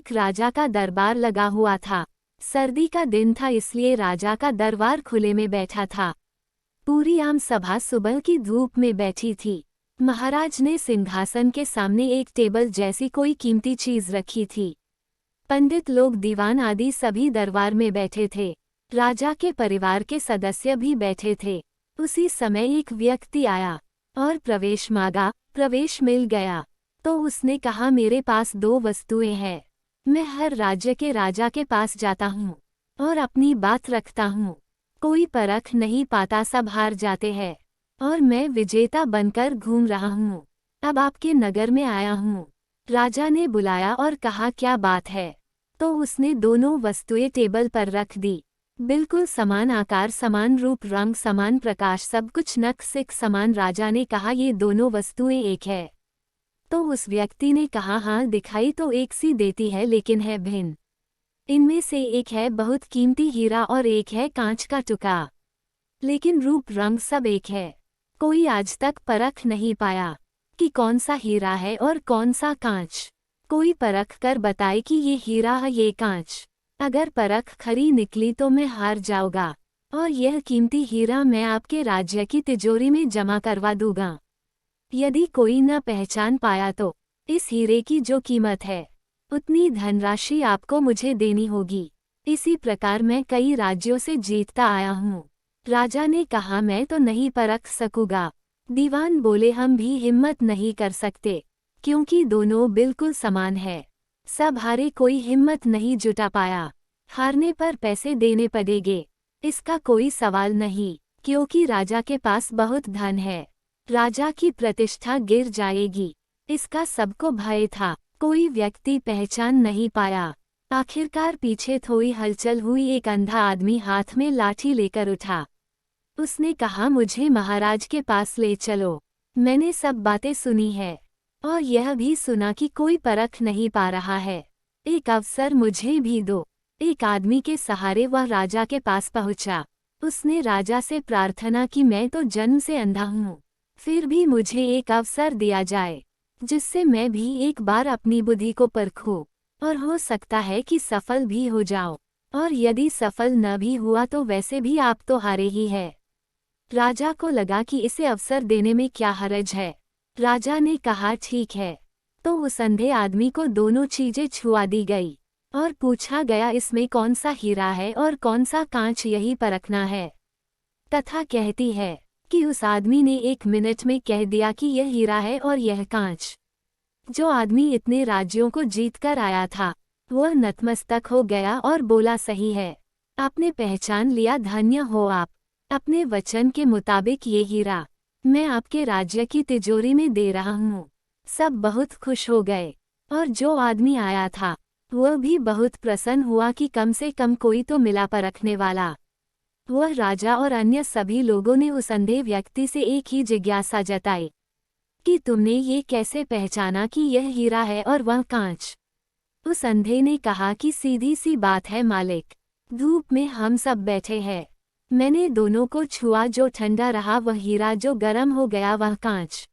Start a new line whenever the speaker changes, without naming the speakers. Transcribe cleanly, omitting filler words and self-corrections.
एक राजा का दरबार लगा हुआ था। सर्दी का दिन था, इसलिए राजा का दरबार खुले में बैठा था। पूरी आम सभा सुबह की धूप में बैठी थी। महाराज ने सिंहासन के सामने एक टेबल जैसी कोई कीमती चीज रखी थी। पंडित लोग, दीवान आदि सभी दरबार में बैठे थे। राजा के परिवार के सदस्य भी बैठे थे। उसी समय एक व्यक्ति आया और प्रवेश मांगा। प्रवेश मिल गया तो उसने कहा, मेरे पास 2 वस्तुएं हैं। मैं हर राज्य के राजा के पास जाता हूँ और अपनी बात रखता हूँ। कोई परख नहीं पाता, सब हार जाते हैं और मैं विजेता बनकर घूम रहा हूँ। अब आपके नगर में आया हूँ। राजा ने बुलाया और कहा, क्या बात है? तो उसने दोनों वस्तुएं टेबल पर रख दी। बिल्कुल समान आकार, समान रूप, रंग, समान प्रकाश, सब कुछ नक सिक समान। राजा ने कहा, ये दोनों वस्तुएं एक है? तो उस व्यक्ति ने कहा, हाँ, दिखाई तो एक सी देती है लेकिन है भिन्न। इनमें से एक है बहुत कीमती हीरा और एक है कांच का टुकड़ा, लेकिन रूप रंग सब एक है। कोई आज तक परख नहीं पाया कि कौन सा हीरा है और कौन सा कांच। कोई परख कर बताए कि ये हीरा है, ये कांच। अगर परख खरी निकली तो मैं हार जाऊंगा और यह कीमती हीरा मैं आपके राज्य की तिजोरी में जमा करवा दूंगा। यदि कोई न पहचान पाया तो इस हीरे की जो कीमत है उतनी धनराशि आपको मुझे देनी होगी। इसी प्रकार मैं कई राज्यों से जीतता आया हूँ। राजा ने कहा, मैं तो नहीं परख सकूंगा। दीवान बोले, हम भी हिम्मत नहीं कर सकते क्योंकि दोनों बिल्कुल समान है। सब हारे, कोई हिम्मत नहीं जुटा पाया। हारने पर पैसे देने पड़ेंगे, इसका कोई सवाल नहीं, क्योंकि राजा के पास बहुत धन है। राजा की प्रतिष्ठा गिर जाएगी, इसका सबको भय था। कोई व्यक्ति पहचान नहीं पाया। आखिरकार पीछे थोड़ी हलचल हुई। एक अंधा आदमी हाथ में लाठी लेकर उठा। उसने कहा, मुझे महाराज के पास ले चलो। मैंने सब बातें सुनी है और यह भी सुना कि कोई परख नहीं पा रहा है। एक अवसर मुझे भी दो। एक आदमी के सहारे वह राजा के पास पहुंचा। उसने राजा से प्रार्थना की, मैं तो जन्म से अंधा हूँ, फिर भी मुझे एक अवसर दिया जाए जिससे मैं भी एक बार अपनी बुद्धि को परखूं और हो सकता है कि सफल भी हो जाओ, और यदि सफल न भी हुआ तो वैसे भी आप तो हारे ही है। राजा को लगा कि इसे अवसर देने में क्या हर्ज है। राजा ने कहा, ठीक है। तो उस अंधे आदमी को दोनों चीजें छुआ दी गई और पूछा गया, इसमें कौन सा हीरा है और कौन सा कांच, यही परखना है। कथा कहती है कि उस आदमी ने 1 मिनट में कह दिया कि यह हीरा है और यह कांच। जो आदमी इतने राज्यों को जीत कर आया था वह नतमस्तक हो गया और बोला, सही है, आपने पहचान लिया, धन्य हो आप। अपने वचन के मुताबिक ये हीरा मैं आपके राज्य की तिजोरी में दे रहा हूँ। सब बहुत खुश हो गए और जो आदमी आया था वह भी बहुत प्रसन्न हुआ कि कम से कम कोई तो मिला परखने वाला। वह राजा और अन्य सभी लोगों ने उस अंधे व्यक्ति से एक ही जिज्ञासा जताई कि तुमने ये कैसे पहचाना कि यह हीरा है और वह कांच। उस अंधे ने कहा कि सीधी सी बात है मालिक, धूप में हम सब बैठे हैं, मैंने दोनों को छुआ, जो ठंडा रहा वह हीरा, जो गर्म हो गया वह कांच।